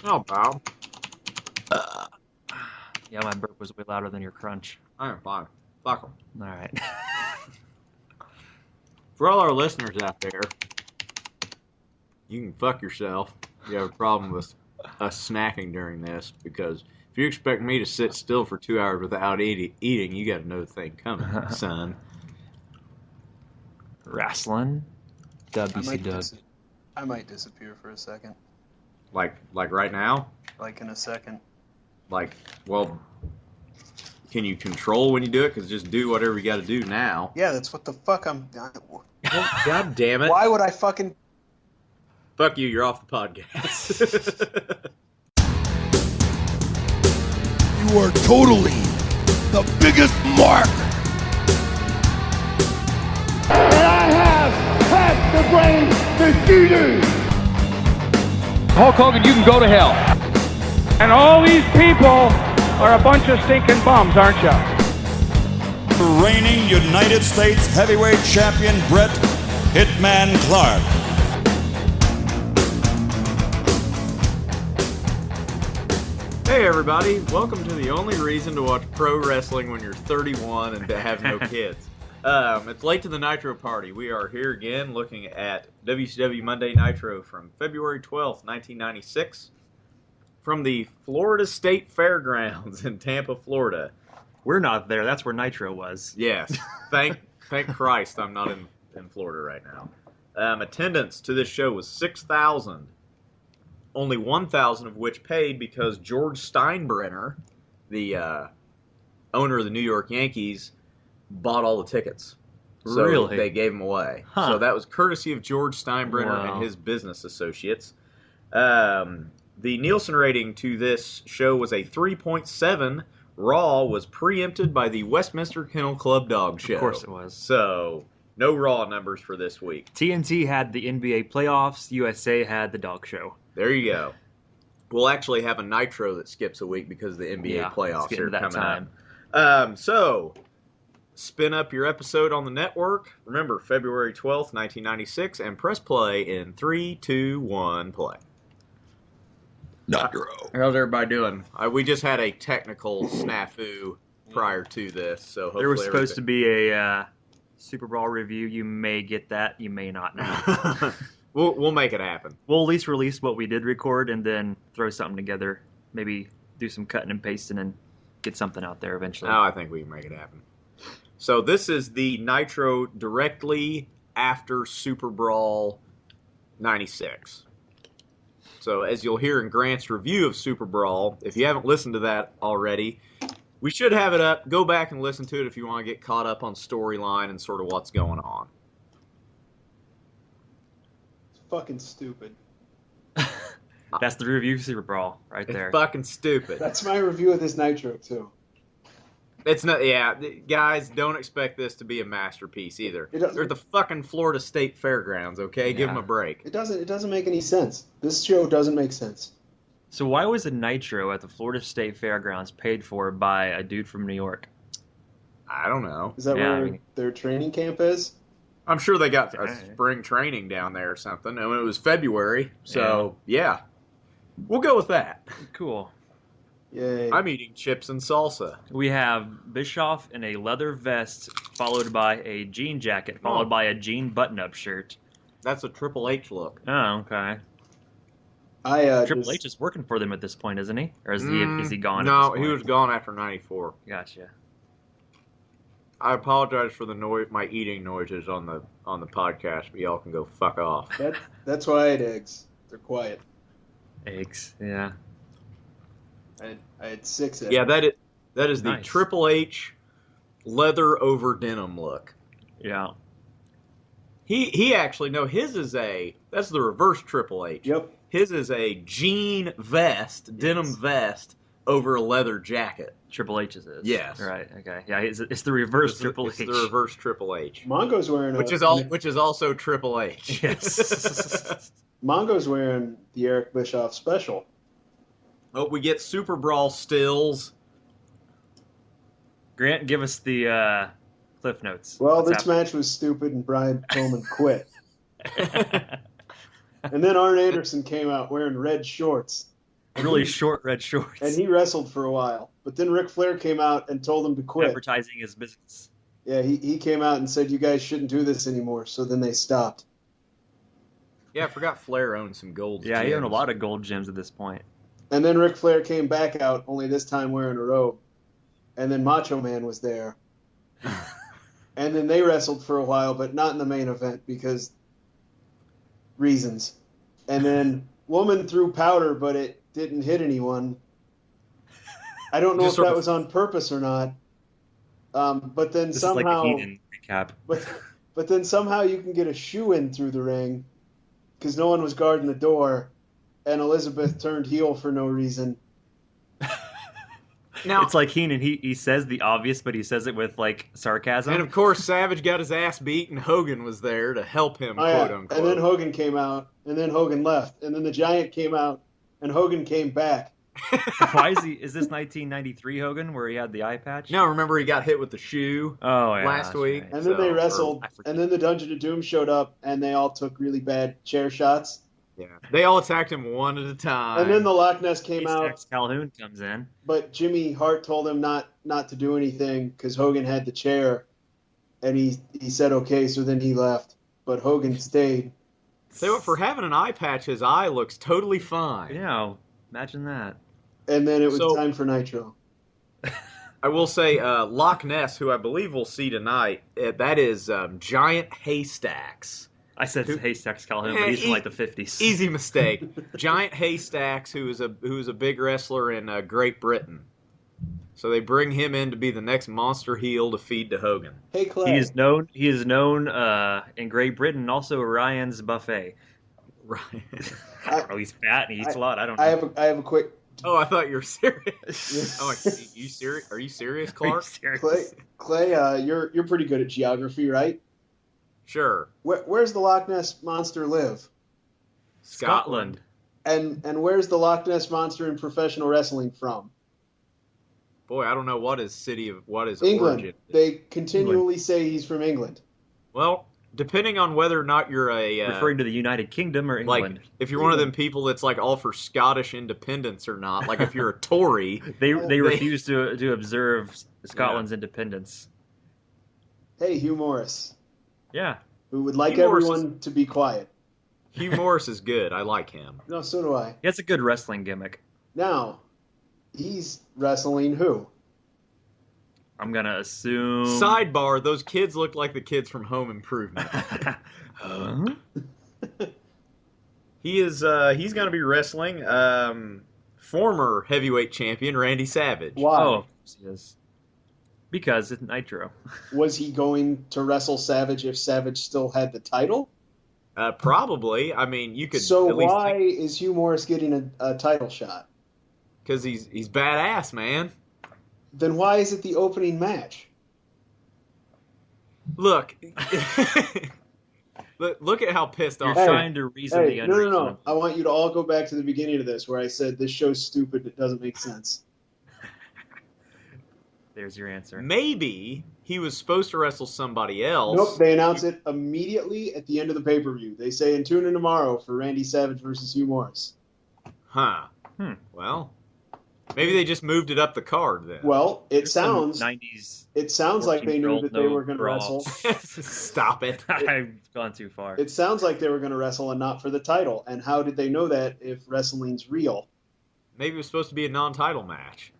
Oh, pal. Yeah, my burp was way louder than your crunch. I am fine. Fuck them. All right. For all our listeners out there, you can fuck yourself if you have a problem with us snacking during this, because if you expect me to sit still for 2 hours without eating, you got another thing coming, son. Wrestling. WCW. I might disappear for a second. Like right now? Like in a second. Like, well, can you control when you do it? Because just do whatever you got to do now. Yeah, that's what the fuck I'm... Well, God damn it. Why would I fucking... Fuck you, you're off the podcast. You are totally the biggest mark. And I have half the brains that you do. Hulk Hogan, you can go to hell. And all these people are a bunch of stinking bums, aren't you? Reigning United States heavyweight champion Bret Hitman Clark. Hey everybody, welcome to the only reason to watch pro wrestling when you're 31 and to have no kids. It's late to the Nitro party. We are here again looking at WCW Monday Nitro from February 12th, 1996 from the Florida State Fairgrounds in Tampa, Florida. We're not there. That's where Nitro was. Yes, thank Christ I'm not in Florida right now. Attendance to this show was 6,000. Only 1,000 of which paid because George Steinbrenner, the owner of the New York Yankees, bought all the tickets. So Really? they gave them away. Huh. So that was courtesy of George Steinbrenner and his business associates. The Nielsen rating to this show was a 3.7. Raw was preempted by the Westminster Kennel Club Dog Show. Of course it was. So no Raw numbers for this week. TNT had the NBA playoffs. USA had the dog show. There you go. We'll actually have a Nitro that skips a week because the NBA playoffs are coming up. So, spin up your episode on the network. Remember, February 12th, 1996, and press play in 3, 2, 1, play. Nitro. How's everybody doing? We just had a technical snafu prior to this, so hopefully There was supposed to be a Super Brawl review. You may get that. You may not now. We'll make it happen. We'll at least release what we did record and then throw something together. Maybe do some cutting and pasting and get something out there eventually. Oh, I think we can make it happen. So this is the Nitro directly after Super Brawl 96. So as you'll hear in Grant's review of Super Brawl, if you haven't listened to that already, we should have it up. Go back and listen to it if you want to get caught up on storyline and sort of what's going on. Fucking stupid. That's the review of Super Brawl right there. It's fucking stupid. That's my review of this Nitro, too. It's not, yeah, guys, don't expect this to be a masterpiece either. They're at the fucking Florida State Fairgrounds, okay? Yeah. Give them a break. It doesn't make any sense. This show doesn't make sense. So why was a Nitro at the Florida State Fairgrounds paid for by a dude from New York? I don't know. Is that where their training camp is? I'm sure they got a spring training down there or something. I mean, it was February, so yeah. We'll go with that. Cool. Yay. I'm eating chips and salsa. We have Bischoff in a leather vest, followed by a jean jacket, followed by a jean button-up shirt. That's a Triple H look. Oh, okay. Triple H is working for them at this point, isn't he? Or is he gone? No, he was gone after '94. Gotcha. I apologize for the noise, my eating noises on the podcast, but y'all can go fuck off. That's why I had eggs. They're quiet. Eggs, yeah. I had 6 eggs. Yeah, that is the Nice. Triple H leather over denim look. Yeah. He actually, no, his is that's the reverse Triple H. Yep. His is a jean vest, denim vest, over a leather jacket. Triple H's is. Yes. Right, okay. Yeah, it's the reverse Triple H. It's the reverse Triple H. Mongo's wearing which is also Triple H. Yes. Mongo's wearing the Eric Bischoff special. Oh, we get Super Brawl stills. Grant, give us the Cliff Notes. Well, this match was stupid and Brian Pillman quit. And then Arn Anderson came out wearing red shorts. really short red shorts. And he wrestled for a while. But then Ric Flair came out and told him to quit. Advertising his business. Yeah, he came out and said, you guys shouldn't do this anymore. So then they stopped. Yeah, I forgot Flair owned some gold. Yeah, he owned a gems. lot of gold gems at this point. And then Ric Flair came back out, only this time wearing a robe. And then Macho Man was there. And then they wrestled for a while, but not in the main event because reasons. And then Woman threw powder, but it didn't hit anyone. I don't know Just if that sort of- was on purpose or not. But then This somehow, is like the Heenan recap. but then somehow you can get a shoe in through the ring because no one was guarding the door, and Elizabeth turned heel for no reason. Now, It's like Heenan. He says the obvious, but he says it with like sarcasm. and of course, Savage got his ass beat, and Hogan was there to help him, Oh, yeah. quote unquote. And then Hogan came out, and then Hogan left, and then the Giant came out, and Hogan came back. Why is he? Is this 1993 Hogan where he had the eye patch? Now, remember he got hit with the shoe Oh yeah. last that's week? right. And then they So, wrestled, I forget. and then the Dungeon of Doom showed up, and they all took really bad chair shots. Yeah, they all attacked him one at a time. And then the Loch Ness came out, Max Calhoun comes in. but Jimmy Hart told him not to do anything because Hogan had the chair, and he said okay, so then he left. But Hogan stayed. Say what, for having an eye patch, his eye looks totally fine. Yeah, imagine that. And then it was So- time for Nitro. I will say, Loch Ness, who I believe we'll see tonight, that is Giant Haystacks. I said Haystacks Calhoun, Yeah, but he's from like the 50s. Easy mistake. Giant Haystacks, who is a big wrestler in Great Britain. So they bring him in to be the next monster heel to feed to Hogan. Hey Clay, He is known. He is known in Great Britain, and also Ryan's Buffet. Right. I don't know. He's fat and he eats a lot. I don't know. I have a quick Oh, I thought you were serious. Oh, you serious? Are you serious, Are you Clark? serious? Clay. You're pretty good at geography, right? Sure. Where's the Loch Ness monster live? Scotland. And where's the Loch Ness monster in professional wrestling from? Boy, I don't know what his England. origin. They continually say he's from England. Well, depending on whether or not you're Referring to the United Kingdom or like England. if you're one of them people that's like all for Scottish independence or not, like if you're a Tory, They refuse to observe Scotland's independence. Hey, Hugh Morris, Yeah. who would like Hugh Morris everyone to be quiet. Hugh Morris is good. I like him. No, so do I. He has a good wrestling gimmick. Now, he's wrestling who? I'm going to assume... Sidebar: those kids look like the kids from Home Improvement. Huh? He's going to be wrestling former heavyweight champion Randy Savage. Why? Oh, of course he is. Because it's Nitro. Was he going to wrestle Savage if Savage still had the title? Probably. I mean, you could So at least why is Hugh Morris getting a title shot? because he's badass, man. Then why is it the opening match? Look, look at how pissed You're off. trying to reason Hey, the no. unreasonable. I want you to all go back to the beginning of this where I said this show's stupid. It doesn't make sense. There's your answer. Maybe he was supposed to wrestle somebody else. Nope, they announce it immediately at the end of the pay-per-view. They say, and tune in tomorrow for Randy Savage versus Hugh Morris. Huh. Hmm. Well, maybe they just moved it up the card then. Well, it There's some sounds 90s. like they knew 14-year-old that they no were going to brawl. wrestle. Stop it. I've gone too far. It sounds like they were going to wrestle and not for the title. And how did they know that if wrestling's real? Maybe it was supposed to be a non-title match.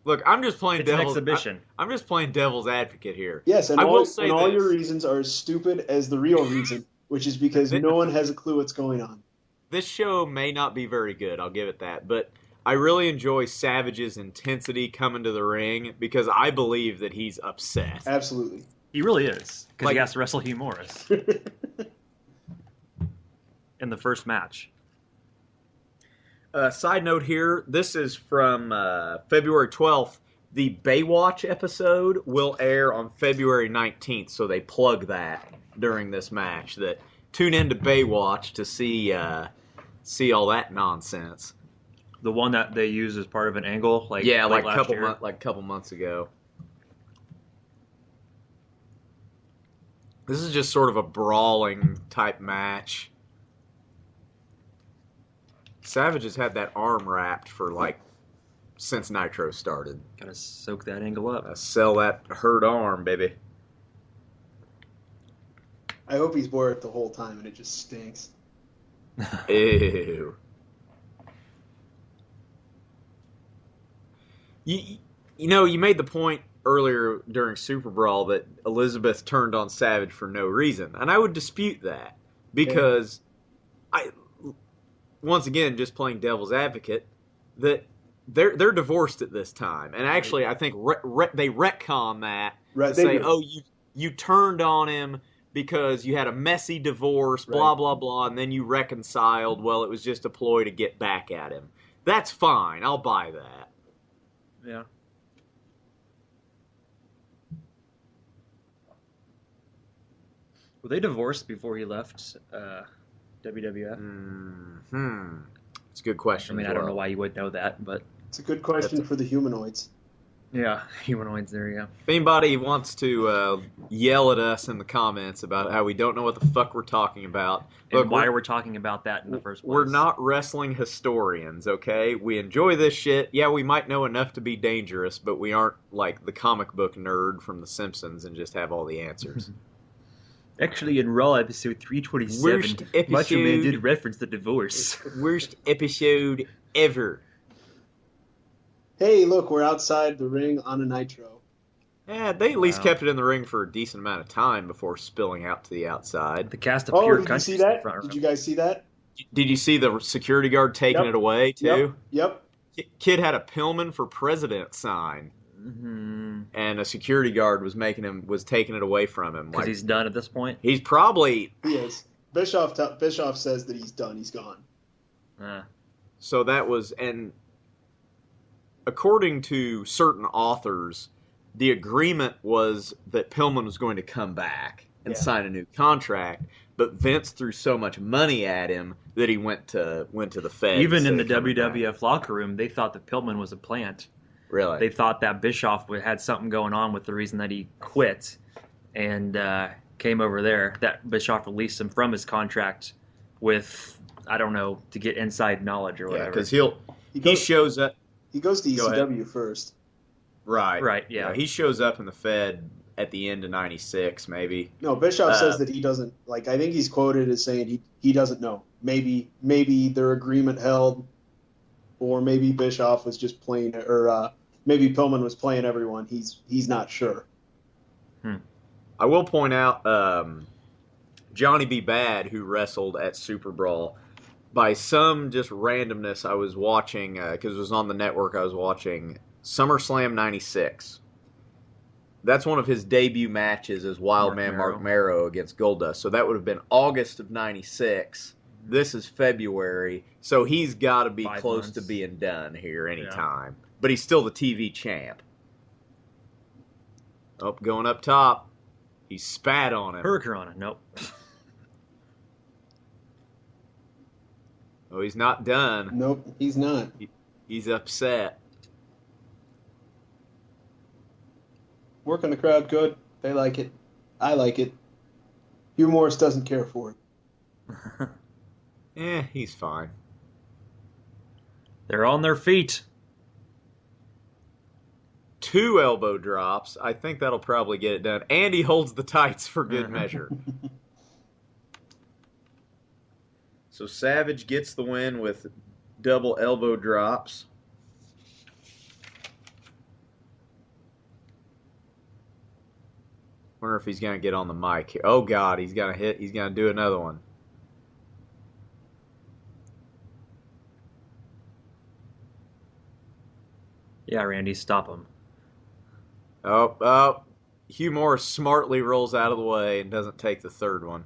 Look, I'm just playing It's an devil's exhibition. I'm just playing devil's advocate here. Yes, and I all will say all this. your reasons are as stupid as the real reason, which is because no one has a clue what's going on. This show may not be very good, I'll give it that, but I really enjoy Savage's intensity coming to the ring because I believe that he's upset. Absolutely. He really is. Because Like- he has to wrestle Hugh Morris in the first match. Side note here, this is from February 12th. The Baywatch episode will air on February 19th, so they plug that during this match. That tune into Baywatch to see all that nonsense. The one that they use as part of an angle, like Yeah, like last year. a couple months ago. This is just sort of a brawling type match. Savage has had that arm wrapped for since Nitro started. Gotta soak that angle up. Sell that hurt arm, baby. I hope he's wore it the whole time and it just stinks. Ew. You made the point earlier during Super Brawl that Elizabeth turned on Savage for no reason, and I would dispute that because once again, just playing devil's advocate, that they're divorced at this time, and actually, I think they retcon that to say, "Oh, you turned on him because you had a messy divorce, blah blah blah, and then you reconciled. Well, it was just a ploy to get back at him. That's fine. I'll buy that." Yeah. Were they divorced before he left WWF? It's a good question. I mean, I don't know why you would know that, but it's a good question for the humanoids. Yeah, humanoids. There you go. If anybody wants to yell at us in the comments about how we don't know what the fuck we're talking about, and why we're talking about that in the first place. We're not wrestling historians, okay? We enjoy this shit. Yeah, we might know enough to be dangerous, but we aren't like the comic book nerd from The Simpsons and just have all the answers. Actually, in Raw episode 327, Macho Man did reference the divorce. Worst episode ever. Hey, look, we're outside the ring on a Nitro. Yeah, they at least kept it in the ring for a decent amount of time before spilling out to the outside. The cast of Pure Country. Did you see that? Did you guys see that? Did you see the security guard taking it away, too? Yep. Kid had a Pillman for President sign. Mm-hmm. And a security guard was taking it away from him. Because he's done at this point? He's probably... He is. Bischoff says that he's done. He's gone. So that was... And according to certain authors, the agreement was that Pillman was going to come back and sign a new contract, but Vince threw so much money at him that he went to the Fed. Even in the WWF locker room, they thought that Pillman was a plant. Really? They thought that Bischoff had something going on with the reason that he quit and came over there. That Bischoff released him from his contract with, I don't know, to get inside knowledge or whatever. Because he shows up. He goes to ECW first. Right. Yeah. He shows up in the Fed at the end of '96, maybe. No, Bischoff says that he doesn't. I think he's quoted as saying he doesn't know. Maybe their agreement held, or maybe Bischoff was just playing, or maybe Pillman was playing everyone. He's not sure. I will point out Johnny B. Bad, who wrestled at Super Brawl. By some just randomness, I was watching, because it was on the network, I was watching SummerSlam 96. That's one of his debut matches as Wildman Mark Marrow against Goldust. So that would have been August of 96. This is February. So he's got to be close to being done here anytime. Yeah. But he's still the TV champ. Oh, going up top. He spat on him. Hurricane, nope. Oh, he's not done. Nope, he's not. He's upset. Working the crowd good. They like it. I like it. Hugh Morris doesn't care for it. He's fine. They're on their feet. 2 elbow drops. I think that'll probably get it done. And he holds the tights for good measure. So Savage gets the win with double elbow drops. Wonder if he's going to get on the mic here. Oh, God, he's going to hit. He's going to do another one. Yeah, Randy, stop him. Oh. Hugh Morris smartly rolls out of the way and doesn't take the third one.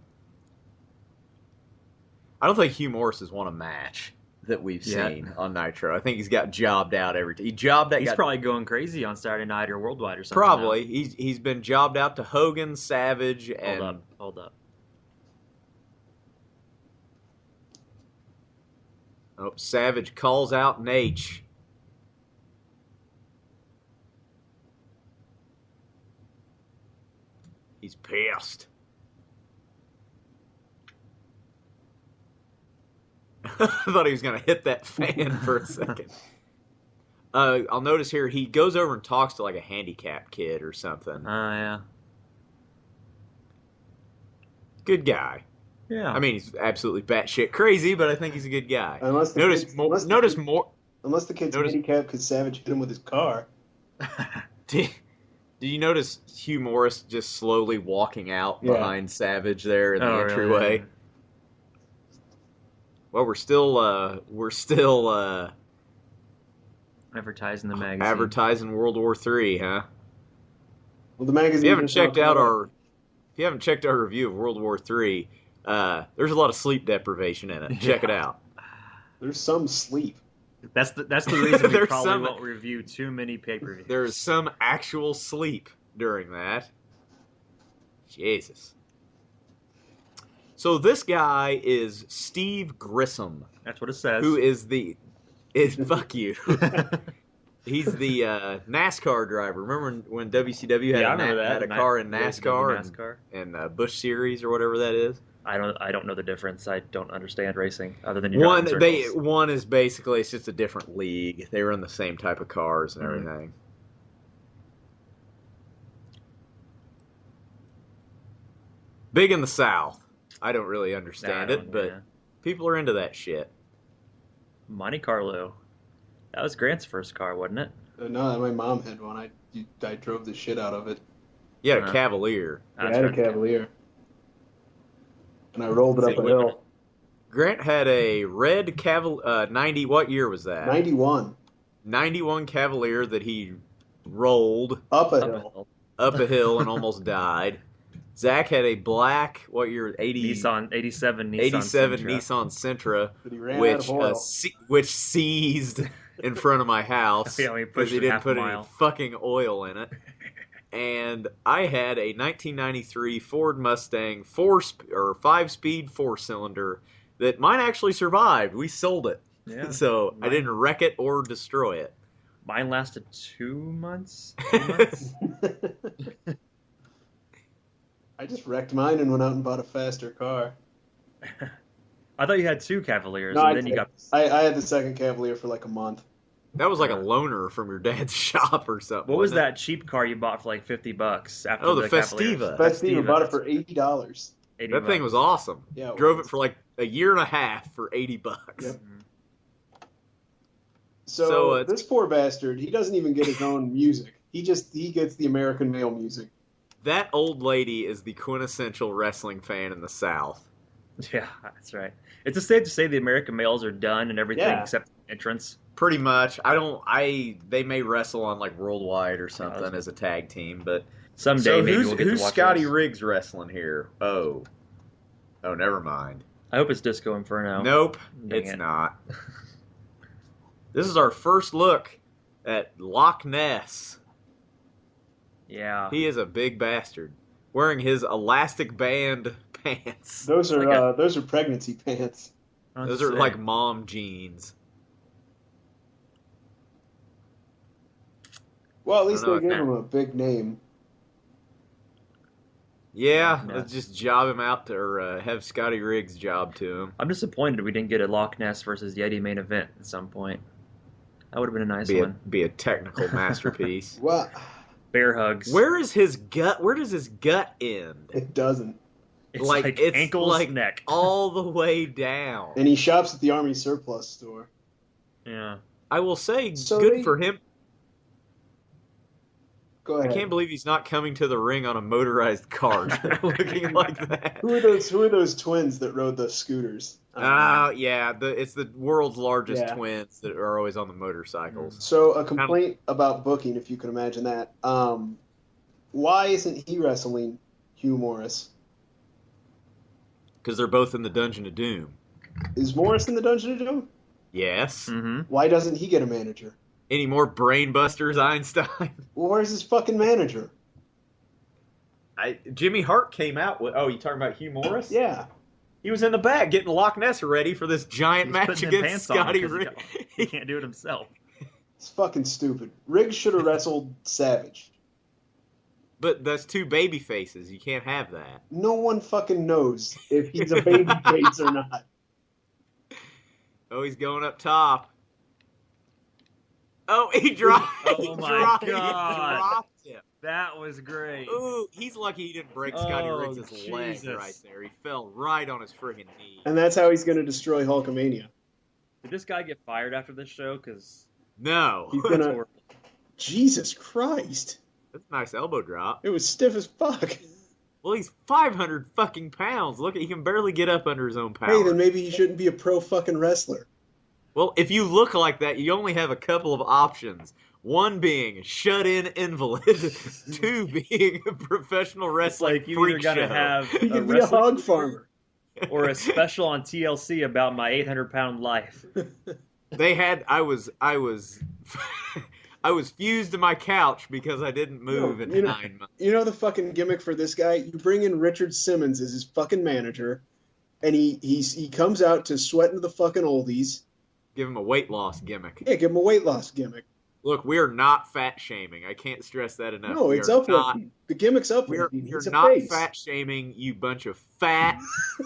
I don't think Hugh Morris has won a match that we've seen on Nitro. I think he's got jobbed out every time. He's probably going crazy on Saturday Night or Worldwide or something. Probably. Now. He's been jobbed out to Hogan, Savage, and... Hold up. Oh, Savage calls out an H. He's pissed. I thought he was going to hit that fan for a second. I'll notice here he goes over and talks to like a handicapped kid or something. Yeah. Good guy. Yeah. I mean, he's absolutely batshit crazy, but I think he's a good guy. Unless the Notice kid's- more. unless the Notice kid- more. Unless the kid's Notice- handicapped because Savage hit him with his car. Did you notice Hugh Morris just slowly walking out Yeah. behind Savage there in the Oh, really? entryway? Well, we're still Advertising the magazine. advertising World War III, huh? Well, the magazine. If you haven't just now checked came out out. if you haven't checked our review of World War III, there's a lot of sleep deprivation in it. Check it out. There's some sleep. That's the reason we There's probably some- won't review too many pay-per-views. There is some actual sleep during that. Jesus. So this guy is Steve Grissom, That's what it says. who is fuck you. He's the NASCAR driver. Remember when WCW had, Yeah, I remember that. had a car in WCW NASCAR and Busch Series or whatever that is? I don't know the difference. I don't understand racing other than One is basically it's just a different league. They run the same type of cars and Mhm. everything. Big in the South. I don't really understand it, but people are into that shit. Monte Carlo. That was Grant's first car, wasn't it? No, my mom had one. I drove the shit out of it. You had a Uh-huh. Cavalier. I had a Cavalier. And I rolled it up a hill. Grant had a red 90. What year was that? 91. 91 Cavalier that he rolled Up a hill. up a hill and almost died. Zach had a black, what year? 87 Nissan 87 Sentra. Nissan Sentra, But he ran out of oil. which seized in front of my house Yeah, we because pushed he it didn't half a put any mile. fucking oil in it. And I had a 1993 Ford Mustang 5-speed 4-cylinder that mine actually survived. We sold it, Yeah. so I Mine- didn't wreck it or destroy it. Mine lasted 2 months. 3 months. I just wrecked mine and went out and bought a faster car. I thought you had 2 Cavaliers, No, and then you got. I had the second Cavalier for like a month. That was like a loaner from your dad's shop or something. What was wasn't it? that cheap car you bought for like $50 after Oh, the Cavaliers? Festiva. Festiva bought it for $80. That thing was awesome. Yeah, it Drove was. it for like a year and a half for $80. Yep. Mm-hmm. So it's- this poor bastard, he doesn't even get his own music. He gets the American male music. That old lady is the quintessential wrestling fan in the South. Yeah, that's right. It's safe to say the American males are done and everything Yeah. except entrance. Pretty much. They may wrestle on like Worldwide or something as a tag team, but Someday so maybe who's we'll get to watch Scotty those. Riggs wrestling here? Oh, never mind. I hope it's Disco Inferno. Nope, Dang it's it. not. This is our first look at Loch Ness. Yeah. He is a big bastard, wearing his elastic band pants. Those are like those are pregnancy pants. Those are like mom jeans. Well, at least I don't they know gave what him a big name. Yeah, No. let's just job him out or have Scotty Riggs job to him. I'm disappointed we didn't get a Loch Ness versus Yeti main event at some point. That would have been a nice one. Be a technical masterpiece. Well, Bear hugs. Where is his gut? Where does his gut end? it doesn't. It's like, like, it's ankles, like- neck. All the way down. And he shops at the Army surplus store. Yeah. I will say, So good they- for him. Go I ahead. can't believe he's not coming to the ring on a motorized cart looking like that. Who are those twins that rode the scooters? Yeah, it's the world's largest Yeah. twins that are always on the motorcycles. So a complaint about booking, if you can imagine that. Why isn't he wrestling Hugh Morris? Because they're both in the Dungeon of Doom. Is Morris in the Dungeon of Doom? Yes. Mm-hmm. Why doesn't he get a manager? Any more brain busters, Einstein? Well, where's his fucking manager? Jimmy Hart came out with. Oh, you talking about Hugh Morris? Yeah. He was in the back getting Loch Ness ready for this giant He's match putting them against pants on Scotty 'cause Riggs. he can't do it himself. It's fucking stupid. Riggs should have wrestled Savage. But that's two baby faces. You can't have that. No one fucking knows if he's a baby face or not. Oh, he's going up top. Oh, he dropped. Oh my God. He dropped him. That was great. Ooh, he's lucky he didn't break Scotty Oh, Riggs' leg Jesus. right there. He fell right on his friggin' knee. And that's how he's going to destroy Hulkamania. Did this guy get fired after this show? Because No. He's gonna. Jesus Christ! That's a nice elbow drop. It was stiff as fuck. Well, he's 500 fucking pounds. Look, he can barely get up under his own power. Hey, then maybe he shouldn't be a pro fucking wrestler. Well, if you look like that, you only have a couple of options. One being shut-in invalid. Two being a professional it's wrestling like you freak either got to show. have He a could be a wrestling hog farmer. or a special on TLC about my 800-pound life. They had. I was fused to my couch because I didn't move in 9 months. You know the fucking gimmick for this guy? You bring in Richard Simmons as his fucking manager, and he comes out to sweat into the fucking oldies. Give him a weight loss gimmick. Yeah, give him a weight loss gimmick. Look, we're not fat shaming. I can't stress that enough. No, it's uplifting. The gimmick's uplifting. You're He's a not face. fat shaming, you bunch of fat,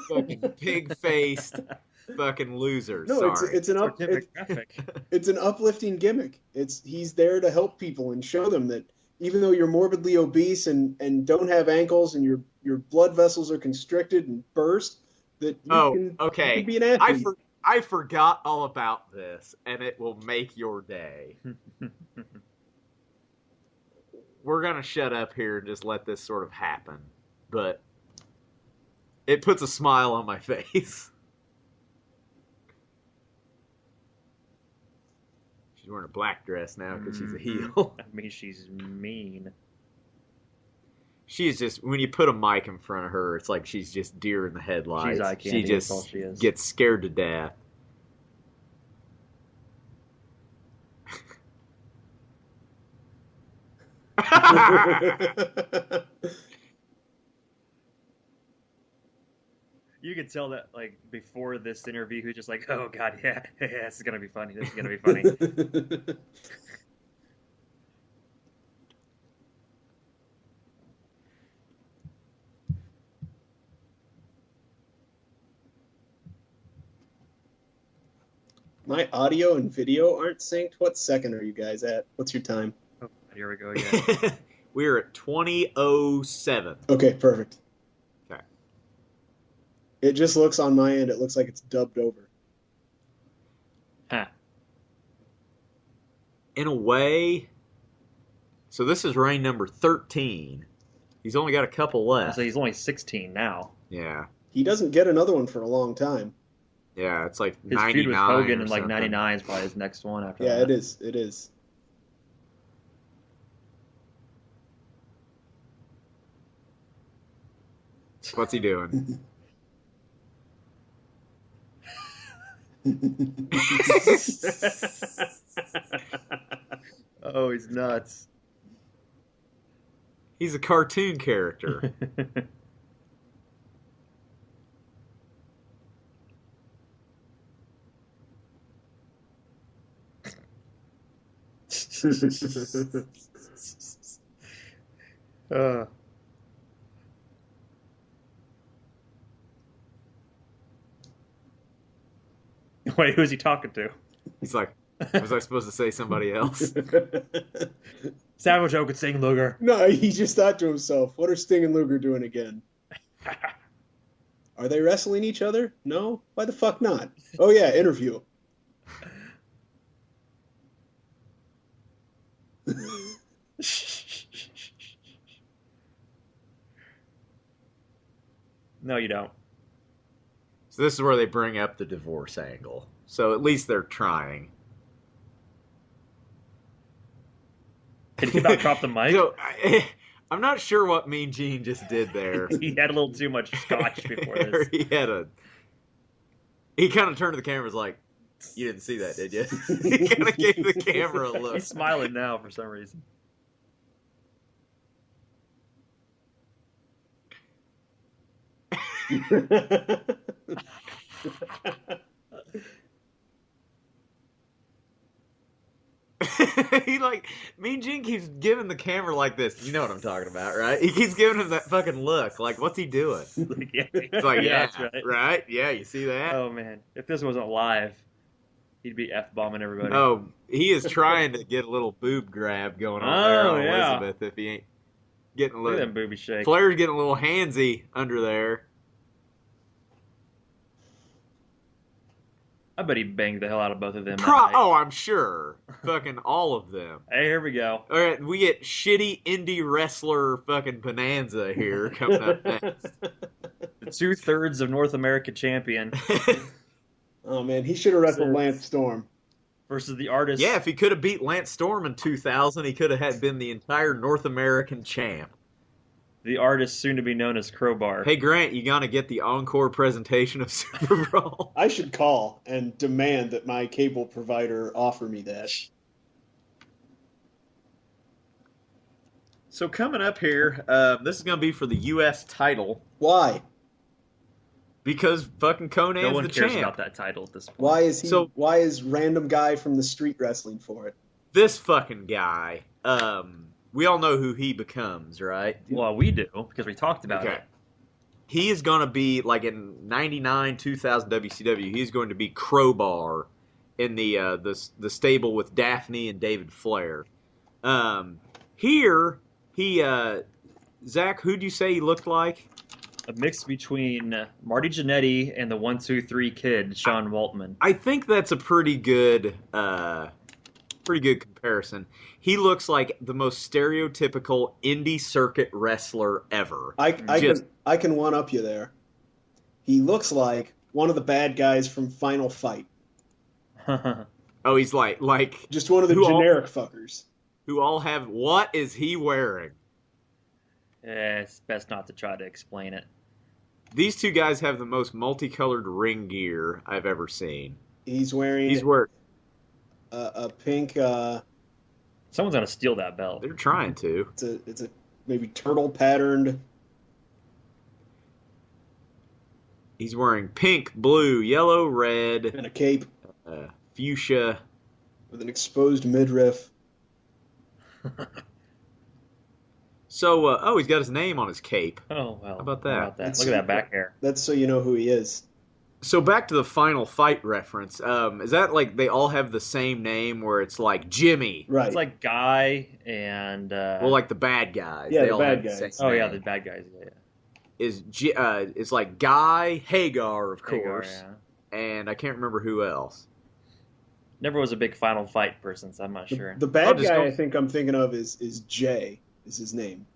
fucking pig-faced, fucking losers. No, Sorry. it's an uplifting gimmick. He's there to help people and show them that even though you're morbidly obese and don't have ankles and your blood vessels are constricted and burst, that you can be an athlete. I forgot all about this, and it will make your day. We're going to shut up here and just let this sort of happen. But it puts a smile on my face. She's wearing a black dress now because she's a heel. I mean, she's mean. She's just, when you put a mic in front of her, it's like she's just deer in the headlights. She's eye candy, she just that's all she is. gets scared to death. You could tell that, like, before this interview, who's just like, oh, God, yeah, this is going to be funny. This is going to be funny. My audio and video aren't synced. What second are you guys at? What's your time? Oh, here we go again. We're at 20:07. Okay, perfect. Okay. It just looks on my end, it looks like it's dubbed over. Huh. In a way, so this is reign number 13. He's only got a couple left. So he's only 16 now. Yeah. He doesn't get another one for a long time. Yeah, it's like His 99 feud with Hogan or in like something. 99 is probably his next one after Yeah, that. it is. It is. What's he doing? Oh, he's nuts. He's a cartoon character. Wait, who's he talking to? He's like, was I supposed to say somebody else? Samuel Joe could sing Luger. No, he just thought to himself, what are Sting and Luger doing again? Are they wrestling each other? No? Why the fuck not? Oh yeah, interview. No, you don't. So this is where they bring up the divorce angle. So at least they're trying. Did he about drop the mic? So, I'm not sure what Mean Gene just did there. He had a little too much scotch before this. He kind of turned to the camera and was like, you didn't see that, did you? He kind of gave the camera a look. He's smiling now for some reason. Mean Gene keeps giving the camera like this. You know what I'm talking about, right? He keeps giving him that fucking look. Like, what's he doing? Yeah, It's like, yeah, that's right. right? Yeah, you see that? Oh man, if this wasn't live, He'd be F-bombing everybody. Oh, he is trying to get a little boob grab going on there Oh, on yeah. Elizabeth if he ain't getting a Look at little. them booby shake. Flair's getting a little handsy under there. I bet he banged the hell out of both of them. that night. Oh, I'm sure. Fucking all of them. Hey, here we go. All right, we get shitty indie wrestler fucking bonanza here coming up next. The 2/3 of North America champion Oh man, he should have wrestled Lance Storm. versus the artist. Yeah, if he could have beat Lance Storm in 2000, he could have been the entire North American champ. The artist soon to be known as Crowbar. Hey, Grant, you gonna get the encore presentation of Super Brawl? I should call and demand that my cable provider offer me that. So coming up here, this is gonna be for the U.S. title Why? because fucking Conan's no one the cares champ. about that title at this point. Why is he? So- why is random guy from the street wrestling for it? This fucking guy, we all know who he becomes, right? Well, we do because we talked about Okay. it. He is going to be, like in 99, 2000 WCW, he's going to be Crowbar in the stable with Daphne and David Flair. Here, Zach, who'd you say he looked like? A mix between Marty Jannetty and the 1-2-3 kid, Sean Waltman. I think that's a pretty good comparison. He looks like the most stereotypical indie circuit wrestler ever. I Just- can one up you there. He looks like one of the bad guys from Final Fight. Oh, he's like Just one of the Who all- generic fuckers. who all have. What is he wearing? It's best not to try to explain it. These two guys have the most multicolored ring gear I've ever seen. He's wearing He's wearing. a pink. Someone's gonna steal that belt. They're trying to. It's a maybe turtle patterned. He's wearing pink, blue, yellow, red, And a cape fuchsia. with an exposed midriff. So, he's got his name on his cape. Oh well. How about that? Look at that back hair. That's so you know who he is. So back to the Final Fight reference. Is that like they all have the same name where it's like Jimmy? Right. It's like Guy and Well, like the bad guys. Yeah, they the all bad have the guys. same oh yeah, name. the bad guys. Yeah. It's like Guy Hagar, of Hagar, course, yeah. and I can't remember who else. Never was a big Final Fight person, so I'm not sure. The bad I'll just guy go- I think I'm thinking of is Jay. Is his name?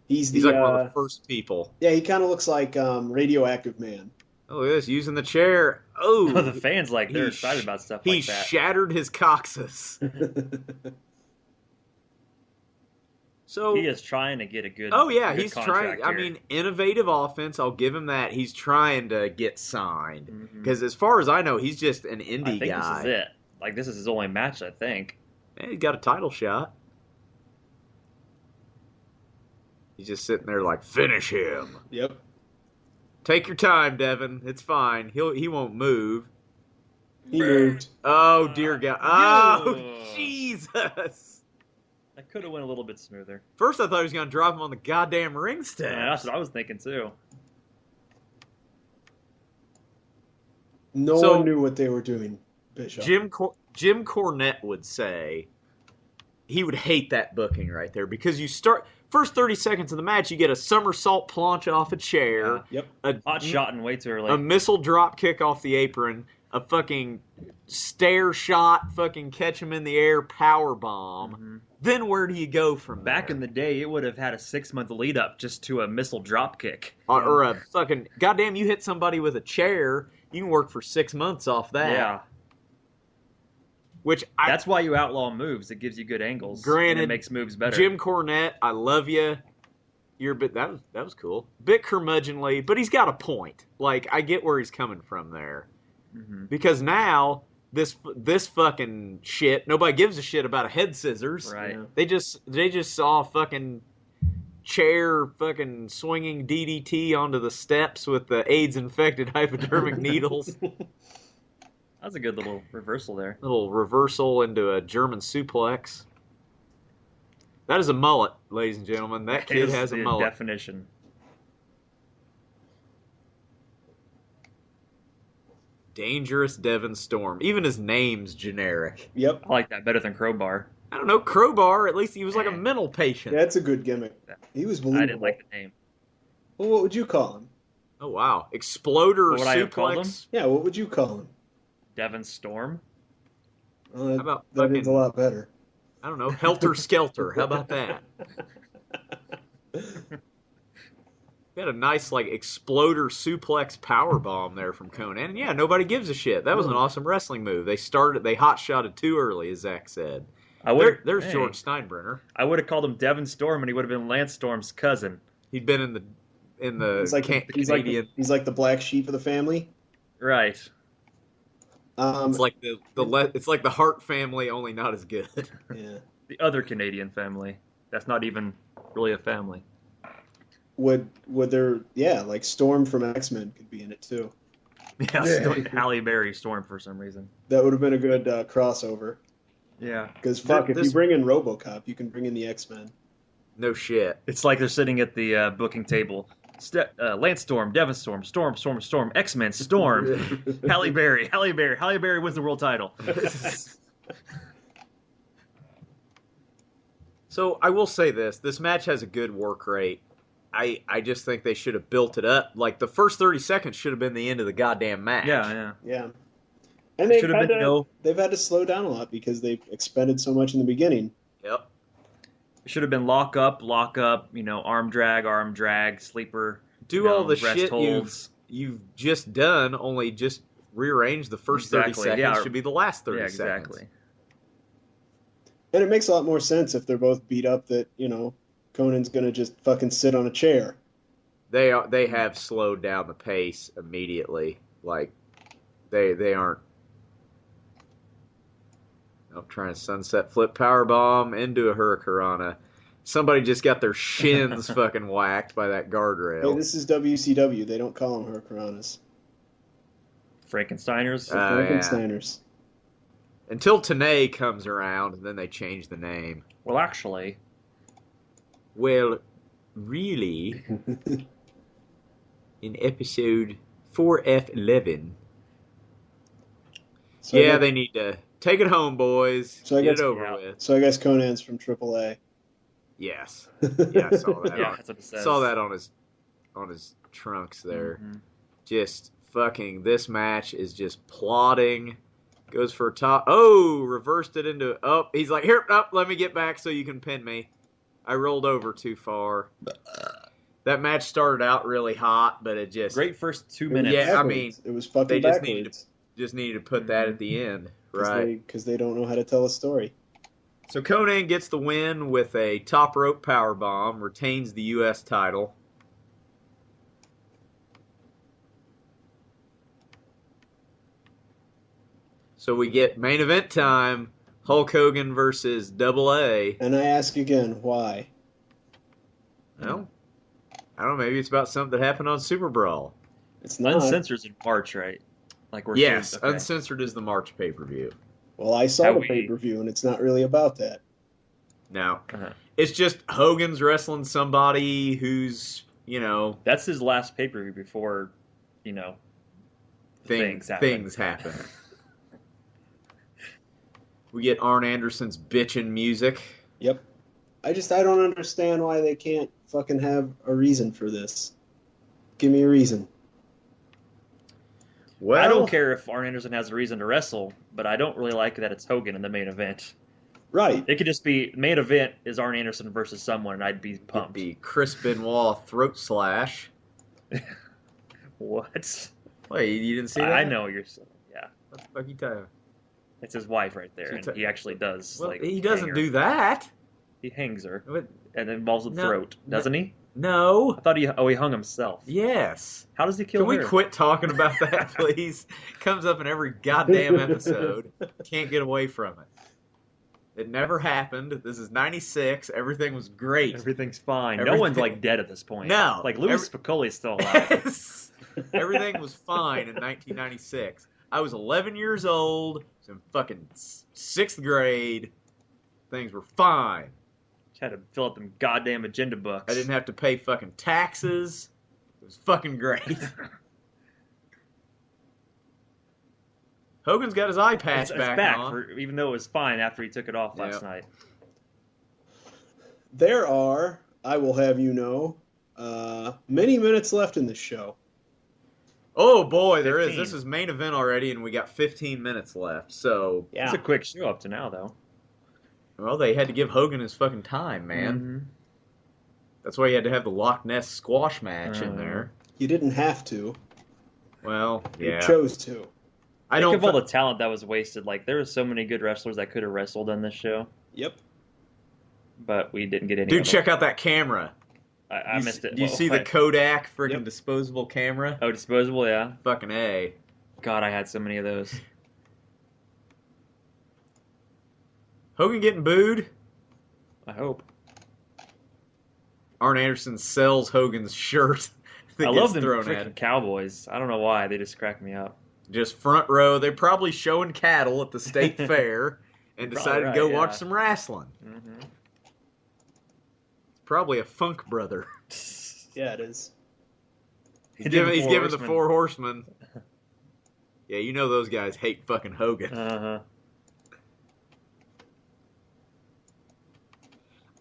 He's He's the like one of the first people. yeah. He kind of looks like Radioactive Man. Oh, look at this, using the chair. Oh, the fans they're he excited about stuff he like that. shattered his coccyx. So He is trying to get a good. oh yeah, good he's trying. contract I here. mean, innovative offense. I'll give him that. He's trying to get signed Mhm. because, as far as I know, he's just an I indie think guy. this is it. Like this is his only match, I think. Yeah, he's got a title shot. He's just sitting there like, finish him. Yep. Take your time, Devin. It's fine. He won't move. He moved. Oh dear God. Oh Yeah. Jesus. That could have went a little bit smoother. First I thought he was gonna drop him on the goddamn ring Yeah, steps. that's what I was thinking too. No So- one knew what they were doing. Bishop. Jim Cornette would say he would hate that booking right there because you start first 30 seconds of the match, you get a somersault plunge off a chair, Yep. Hot shot and way too early. a missile drop kick off the apron, a fucking stare shot, fucking catch him in the air power bomb. Mhm. Then where do you go from Back there? in the day, it would have had a 6-month lead up just to a missile drop kick. Or a fucking goddamn, you hit somebody with a chair, you can work for 6 months off that. Yeah, Which that's why you outlaw moves. It gives you good angles. Granted, and it makes moves better. Jim Cornette, I love you. You're a bit that was cool. Bit curmudgeonly, but he's got a point. Like I get where he's coming from there. Mhm. Because now this fucking shit, nobody gives a shit about a head scissors. Right. Yeah. They just saw a fucking chair fucking swinging DDT onto the steps with the AIDS infected hypodermic needles. That's a good little reversal there. Little reversal into a German suplex. That is a mullet, ladies and gentlemen. That kid Is has a the mullet. definition. Dangerous Devon Storm. Even his name's generic. Yep. I like that better than Crowbar. I don't know, Crowbar, at least he was like a mental patient. That's a good gimmick. He was believable. I didn't like the name. Well, what would you call him? Oh, wow. Exploder What would I have called him? suplex. Yeah, what would you call him? Devon Storm. How about that fucking- is a lot better. I don't know, Helter Skelter. How about that? He had a nice, like, exploder suplex powerbomb there from Conan. And yeah, nobody gives a shit. That was an awesome wrestling move. They hot-shotted too early, as Zach said. There's George Steinbrenner. I would have called him Devon Storm, and he would have been Lance Storm's cousin. He'd been in the Canadian. He's like the black sheep of the family. Right. It's like it's like the Hart family, only not as good. Yeah. The other Canadian family. That's not even really a family. Would there? Yeah, like Storm from X-Men could be in it too. Yeah, Halle Berry Storm for some reason. That would have been a good crossover. Yeah. Because if you bring in RoboCop, you can bring in the X-Men. No shit. It's like they're sitting at the booking table. Lance Storm, Devon Storm, Storm, X-Men, Storm, Halle Berry wins the world title. So I will say this match has a good work rate. I just think they should have built it up. Like, the first 30 seconds should have been the end of the goddamn match. Yeah. And they've had to slow down a lot because they've expended so much in the beginning. Yep. It should have been lock up, arm drag, sleeper. Do all the rest shit holds. you've just done, only just rearrange the first 30 seconds should be the last 30 seconds. Exactly. And it makes a lot more sense if they're both beat up that, Conan's going to just fucking sit on a chair. They have slowed down the pace immediately. Like, they aren't. I'm trying to sunset flip powerbomb into a hurricanrana. Somebody just got their shins fucking whacked by that guardrail. Hey, this is WCW. They don't call them hurricanranas. Frankensteiners? Frankensteiners. Yeah. Until Tenay comes around, and then they change the name. Well, actually. Well, really, in episode 4F11, they need to take it home, boys. Get it over with. So I guess Conan's from AAA. Yes. Yeah, I saw that. That's what it says. Saw that on his trunks there. Mm-hmm. Just fucking, this match is just plotting. Goes for a top. Oh, reversed it into. Oh, he's like, here, let me get back so you can pin me. I rolled over too far. That match started out really hot, but it just... Great first 2 minutes. Yeah, I mean... It was fucking backwards. Just needed to put that at the end, right? Because they don't know how to tell a story. So Conan gets the win with a top rope powerbomb, retains the U.S. title. So we get main event time, Hulk Hogan versus Double A. And I ask again, why? Well, I don't know, maybe it's about something that happened on Super Brawl. It's not. Uncensored in March, right? Yes, Uncensored is the March pay-per-view. Well, I saw the pay-per-view, and it's not really about that. No. It's just Hogan's wrestling somebody who's, That's his last pay-per-view before, things happen. We get Arn Anderson's bitchin' music. Yep. I don't understand why they can't fucking have a reason for this. Give me a reason. Well, I don't care if Arn Anderson has a reason to wrestle, but I don't really like that it's Hogan in the main event. Right. It could just be, main event is Arn Anderson versus someone, and I'd be pumped. It'd be Chris Benoit throat slash. What? Wait, you didn't see that? I know you're saying, yeah. What the fuck you talking? It's his wife right there, and he actually does. Well, he doesn't do that. He hangs her, What? and it involves the throat, doesn't he? No. I thought he hung himself. Yes. How does he kill her? Can we quit talking about that, please? Comes up in every goddamn episode. Can't get away from it. It never happened. This is 96. Everything was great. Everything's fine. No one's dead at this point. No. Louis Piccoli's still alive. Everything was fine in 1996. I was 11 years old. I was in fucking 6th grade. Things were fine. Just had to fill out them goddamn agenda books. I didn't have to pay fucking taxes. It was fucking great. Hogan's got his eye patch It's back on. even though it was fine after he took it off last night. There are, I will have you know, many minutes left in this show. Oh boy, there is. 15. This is main event already, and we got 15 minutes left. So Yeah. It's a quick show up to now, though. well, they had to give Hogan his fucking time, man. Mm-hmm. That's why you had to have the Loch Ness squash match in there. You didn't have to. Well, yeah. You chose to. I Think don't of all the talent that was wasted. Like, there were so many good wrestlers that could have wrestled on this show, Yep. but we didn't get any. Dude, of them. check out that camera. I missed it. Do you see the Kodak freaking Yep. disposable camera? Oh, disposable, yeah. Fucking A. God, I had so many of those. Hogan getting booed? I hope. Arn Anderson sells Hogan's shirt that I gets love them thrown at freaking him. Cowboys. I don't know why. They just crack me up. Just front row. They're probably showing cattle at the state fair and Probably decided to go right, watch yeah. some wrestling. Mm-hmm. Probably a funk brother. Yeah, it is. He's giving the Four Horsemen. Yeah, you know those guys hate fucking Hogan. Uh-huh.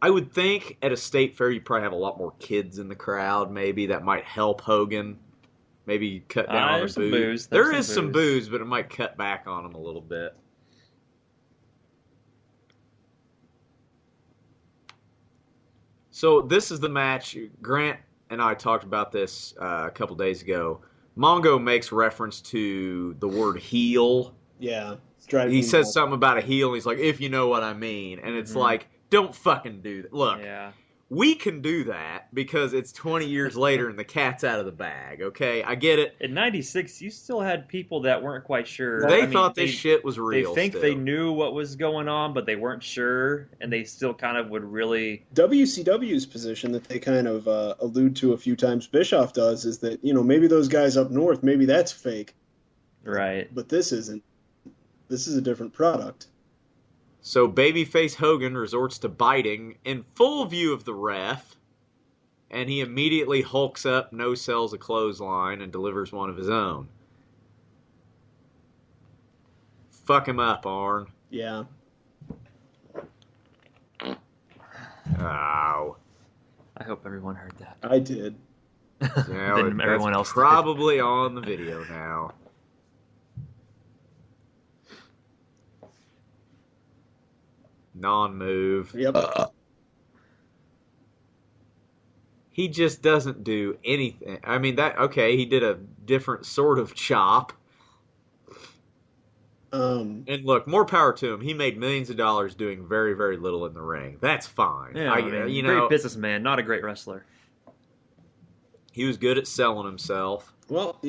I would think at a state fair you probably have a lot more kids in the crowd. Maybe that might help Hogan. Maybe cut down on the There's some booze. booze. There There's is some some booze. booze, but it might cut back on him a little bit. So this is the match. Grant and I talked about this a couple days ago. Mongo makes reference to the word heel. Yeah. It's driving He me says nuts. something about a heel, and he's like, if you know what I mean. And it's Mhm. like, don't fucking do that. Look, Yeah. we can do that because it's 20 years later and the cat's out of the bag, okay? I get it. In '96, you still had people that weren't quite sure. They I mean, thought this shit was real. They think still. they knew what was going on, but they weren't sure, and they still kind of would really. WCW's position that they kind of allude to a few times, Bischoff does, is that, maybe those guys up north, maybe that's fake, Right. but this isn't. This is a different product. So babyface Hogan resorts to biting in full view of the ref, and he immediately hulks up, no-sells a clothesline, and delivers one of his own. Fuck him up, Arn. Yeah. Ow. I hope everyone heard that. I did. Now, Then everyone that's else did. probably on the video now. Non-move. Yep. He just doesn't do anything. I mean, he did a different sort of chop. And look, more power to him. He made millions of dollars doing very, very little in the ring. That's fine. Yeah, great businessman, not a great wrestler. He was good at selling himself. Well,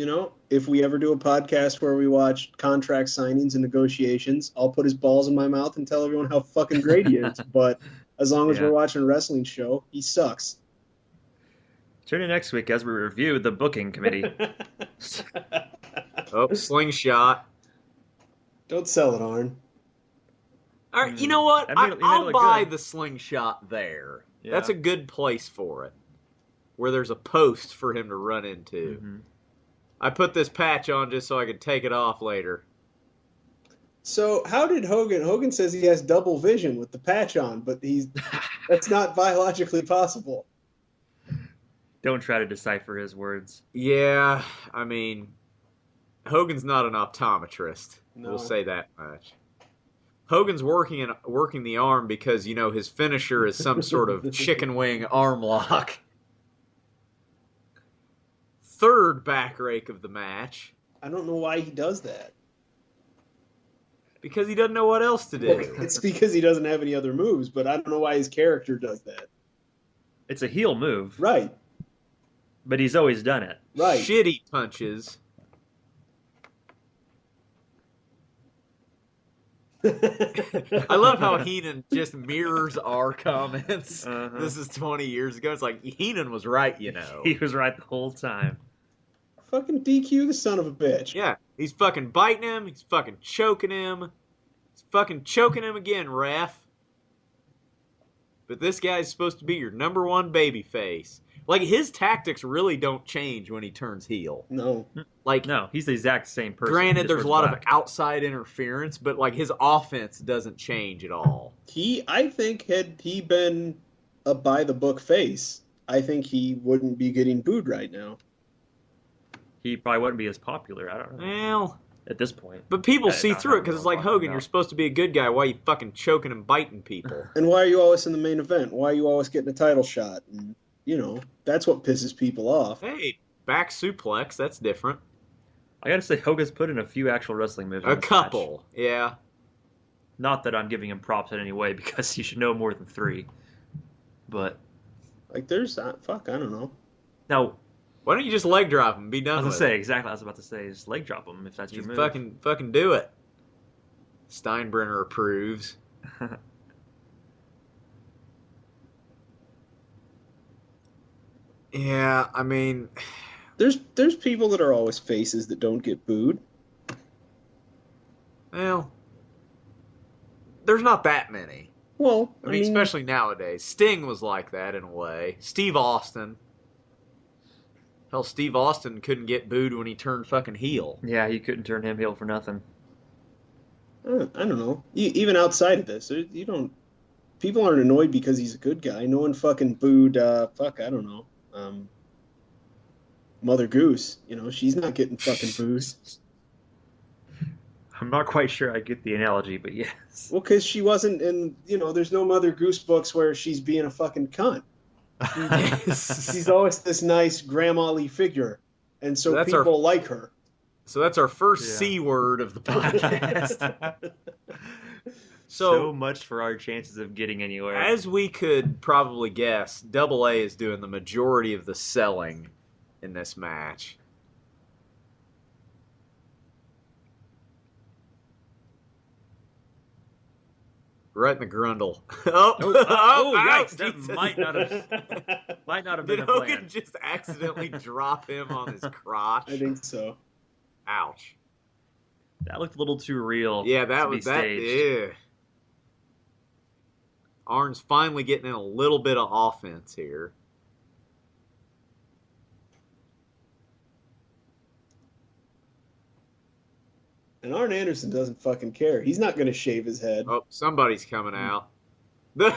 if we ever do a podcast where we watch contract signings and negotiations, I'll put his balls in my mouth and tell everyone how fucking great he is. But as long as Yeah. we're watching a wrestling show, he sucks. Tune in next week as we review the booking committee. Oh, slingshot. Don't sell it, Arn. All right, you know what? That made it I'll look buy good. the slingshot there. Yeah. That's a good place for it, where there's a post for him to run into. Mm-hmm. I put this patch on just so I could take it off later. So how did Hogan says he has double vision with the patch on, but that's not biologically possible. Don't try to decipher his words. Yeah, I mean, Hogan's not an optometrist. No. We'll say that much. Hogan's working the arm because, his finisher is some sort of chicken wing arm lock. Third back rake of the match. I don't know why he does that. Because he doesn't know what else to do. It's because he doesn't have any other moves, but I don't know why his character does that. It's a heel move, Right. but he's always done it. Right. Shitty punches. I love how Heenan just mirrors our comments. Uh-huh. This is 20 years ago. It's like, Heenan was right, He was right the whole time. Fucking DQ the son of a bitch. Yeah, he's fucking biting him. He's fucking choking him. He's fucking choking him again, ref. But this guy's supposed to be your number one baby face. Like, his tactics really don't change when he turns heel. No. Like, No, he's the exact same person. granted, just there's a wears lot of black. outside interference, but, like, his offense doesn't change at all. I think, had he been a by-the-book face, I think he wouldn't be getting booed right now. He probably wouldn't be as popular. I don't know. Well, At this point. but people I see don't through it know because what it's like, I'm talking Hogan, about. you're supposed to be a good guy. Why are you fucking choking and biting people? And why are you always in the main event? Why are you always getting a title shot? And, that's what pisses people off. Hey, back suplex, that's different. I gotta say, Hogan's put in a few actual wrestling moves. in A this couple, match. yeah. Not that I'm giving him props in any way, because he should know more than 3. But Like, there's fuck, I don't know. now, Why don't you just leg drop him and be done I was with gonna say it? exactly. I was about to say, just leg drop him if that's your You move. fucking do it. Steinbrenner approves. Yeah, I mean, There's people that are always faces that don't get booed. well, there's not that many. Well, I mean, especially nowadays. Sting was like that in a way. Steve Austin. Hell, Steve Austin couldn't get booed when he turned fucking heel. Yeah, you couldn't turn him heel for nothing. I don't know. Even outside of this, you don't. People aren't annoyed because he's a good guy. No one fucking booed. I don't know. Mother Goose. She's not getting fucking booed. I'm not quite sure I get the analogy, but yes. Well, because she wasn't in. There's no Mother Goose books where she's being a fucking cunt. She's always this nice grandma-ly figure, and so That's people like her. So that's our first Yeah. C word of the podcast. So much for our chances of getting anywhere. As we could probably guess, Double A is doing the majority of the selling in this match. Right in the grundle. Yikes! That Jesus. might not have been Did a Hogan plan. just accidentally drop him on his crotch? I think so. Ouch. That looked a little too real. Yeah, that to was be that. staged. Yeah. Arn's finally getting in a little bit of offense here. And Arn Anderson doesn't fucking care. He's not going to shave his head. Oh, somebody's coming out.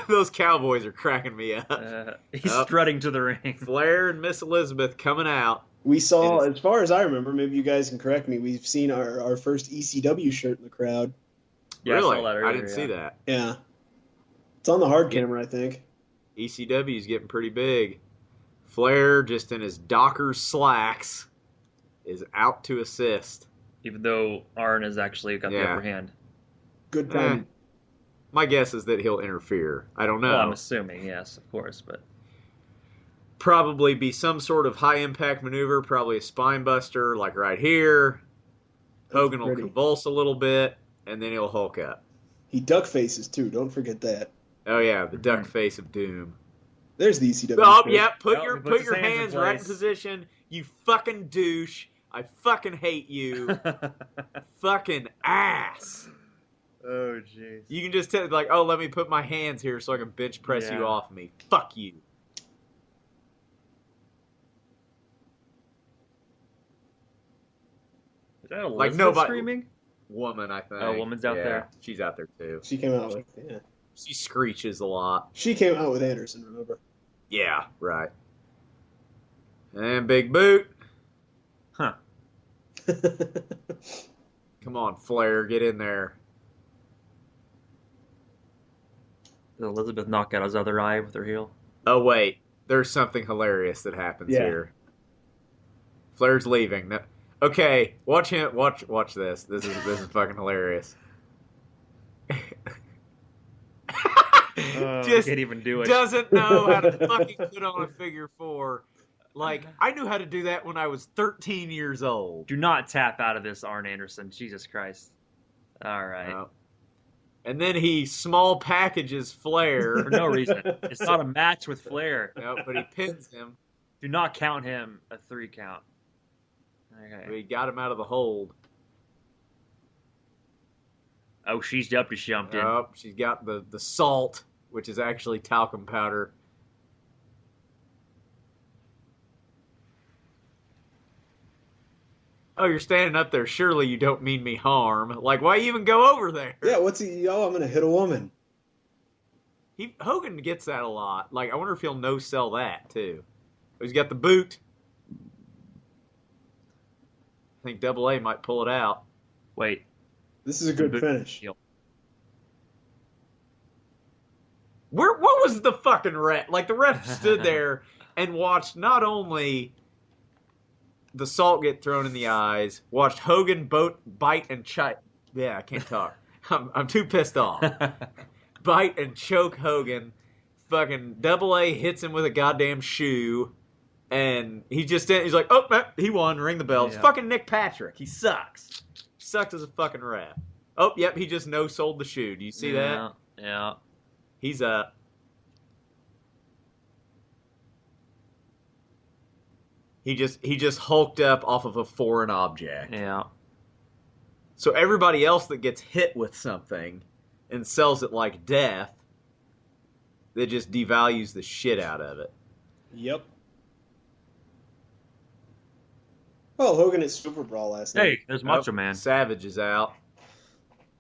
Those Cowboys are cracking me up. He's Up. strutting to the ring. Flair and Miss Elizabeth coming out. We saw, It is- as far as I remember, maybe you guys can correct me, we've seen our first ECW shirt in the crowd. Yeah, Really? I saw that earlier, didn't see yeah. that. Yeah. It's on the hard Yeah. camera, I think. ECW's getting pretty big. Flair, just in his Dockers slacks, is out to assist. Even though Arn has actually got the Yeah. upper hand. Good time. My guess is that he'll interfere. I don't know. Well, I'm assuming, yes, of course, but Probably be some sort of high impact maneuver, probably a spine buster, like right here. Hogan will pretty. convulse a little bit, and then he'll Hulk up. He duck faces, too. Don't forget that. Oh yeah, the duck face of doom. There's the ECW Oh shirt. yeah, put Oh, your he puts put your his hands in hands right in place. position. You fucking douche. I fucking hate you. Fucking ass. oh jeez. You can just tell, like, oh, let me put my hands here so I can bench press you Yeah. off me. Fuck you. Is that a Like, Elizabeth nobody- screaming? Woman, I think. Oh, woman's out Yeah, there. She's out there too. She came out with, yeah. She screeches a lot. She came out with Anderson, remember? Yeah, right. And big boot. Huh. Come on, Flair, get in there. Did Elizabeth knock out his other eye with her heel? Oh wait, there's something hilarious that happens Yeah. here. Flair's leaving. No, okay, watch him. Watch this. This is fucking hilarious. Just can't even do it. Doesn't know how to fucking put on a figure four. Like, I knew how to do that when I was 13 years old. Do not tap out of this, Arn Anderson. Jesus Christ. All right. No. And then he small packages Flair. For no reason. It's not a match with Flair. No, but he pins him. Do not count him a 3 count. Okay. He got him out of the hold. Oh, she's up to jumped in. Oh, she's got the salt, which is actually talcum powder. Oh, you're standing up there. Surely you don't mean me harm. Like, why even go over there? Yeah, what's he? Oh, I'm gonna hit a woman. Hogan gets that a lot. Like, I wonder if he'll no-sell that, too. He's got the boot. I think Double A might pull it out. Wait. This is a good finish. What was the fucking ref? Like, the ref stood there and watched not only the salt get thrown in the eyes, watched Hogan bite and choke. Yeah, I can't talk. I'm too pissed off. Bite and choke Hogan. Fucking Double A hits him with a goddamn shoe. And he's like, oh, he won. Ring the bell. It's fucking Nick Patrick. He sucks. He sucks as a fucking ref. Oh, yep, he just no-sold the shoe. Do you see that? Yeah. He's up. He just hulked up off of a foreign object. Yeah. So everybody else that gets hit with something and sells it like death, that just devalues the shit out of it. Yep. Well, Hogan at Super Brawl last night. Hey, there's Macho Man. Savage is out.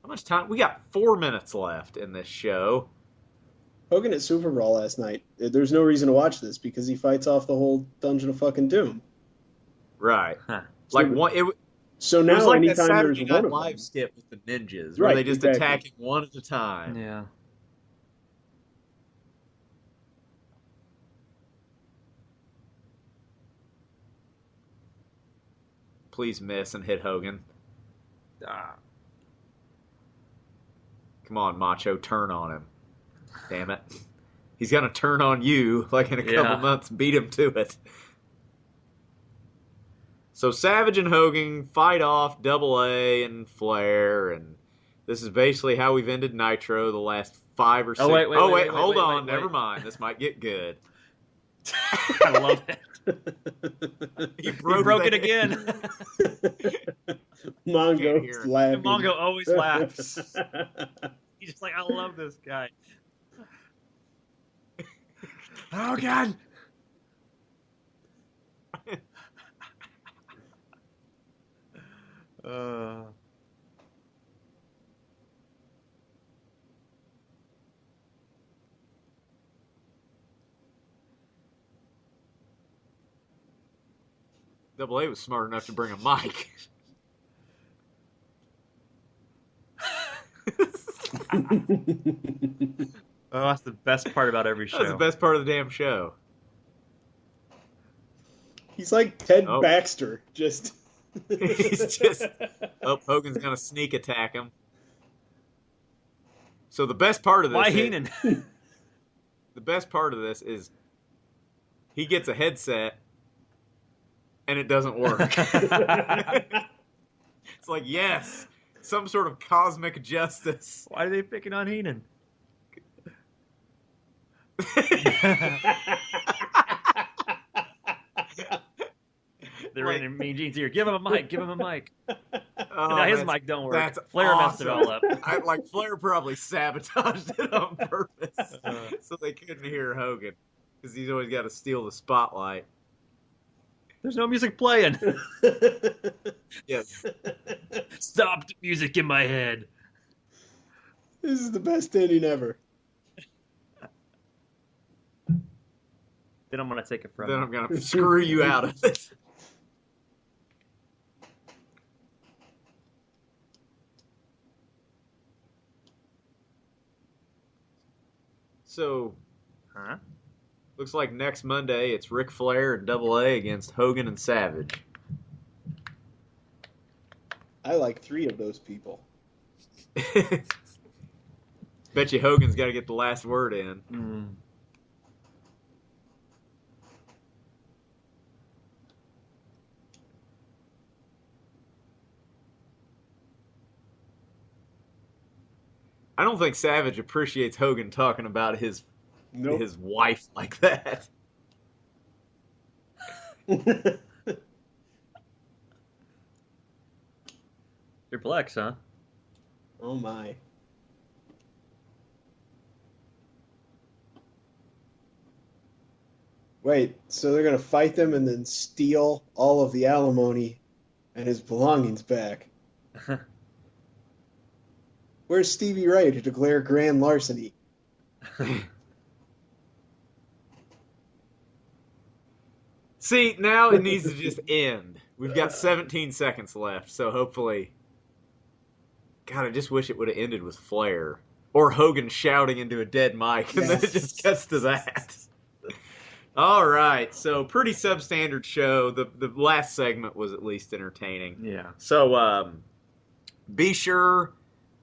How much time? We got 4 minutes left in this show. Hogan at Super Brawl last night. There's no reason to watch this because he fights off the whole Dungeon of fucking Doom. Right. Huh. Like one. So It now, was like that anytime there's Saturday one Night of Live them, skit with the ninjas, where Right, they just exactly. attack him one at a time. Yeah. Please miss and hit Hogan. Come on, Macho, turn on him. Damn it. He's going to turn on you like in a couple months. Beat him to it. So Savage and Hogan fight off Double A and Flair, and this is basically how we've ended Nitro the last 5 or 6. Wait, Hold on. Never mind. This might get good. I love it. He broke it again. Mongo's laughing. Mongo always laughs. He's just like, I love this guy. Oh, God. Double A was smart enough to bring a mic. Oh, that's the best part about every show. That's the best part of the damn show. He's like Ted Baxter, just. He's just. Oh, Hogan's gonna sneak attack him. So the best part of this. Why Heenan? The best part of this is he gets a headset and it doesn't work. It's like, yes, some sort of cosmic justice. Why are they picking on Heenan? They're in Mean Gene's ear. Give him a mic. Give him a mic. Now his mic don't work. Flair messed it all up. Flair probably sabotaged it on purpose so they couldn't hear Hogan because he's always got to steal the spotlight. There's no music playing. Yes. Stop the music in my head. This is the best ending ever. Then I'm gonna take it from. Then I'm gonna screw you out of it. So, looks like next Monday it's Ric Flair and Double A against Hogan and Savage. I like 3 of those people. Bet you Hogan's got to get the last word in. I don't think Savage appreciates Hogan talking about his wife like that. Triple X, huh? Oh my. Wait, so they're going to fight them and then steal all of the alimony And his belongings back. Where's Stevie Ray to declare grand larceny? See, now it needs to just end. We've got 17 seconds left, so hopefully... God, I just wish it would have ended with Flair. Or Hogan shouting into a dead mic, and then it just cuts to that. All right, so pretty substandard show. The last segment was at least entertaining. Yeah. So be sure,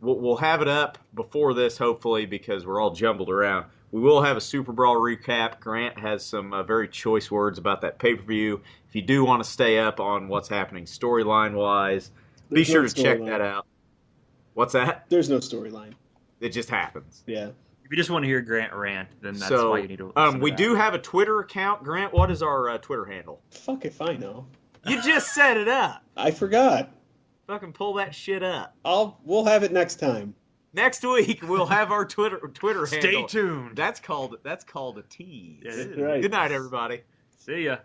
we'll have it up before this, hopefully, because we're all jumbled around. We will have a Super Brawl recap. Grant has some very choice words about that pay-per-view. If you do want to stay up on what's happening storyline-wise, be sure to check that out. What's that? There's no storyline. It just happens. Yeah. If you just want to hear Grant rant, then that's why you need to listen to we that. do have a Twitter account. Grant, what is our Twitter handle? Fuck if I know. You just set it up. I forgot. Fucking pull that shit up. We'll have it next time. Next week we'll have our Twitter handle. Stay tuned. That's called a tease. Yeah, it is. Right. Good night, everybody. See ya.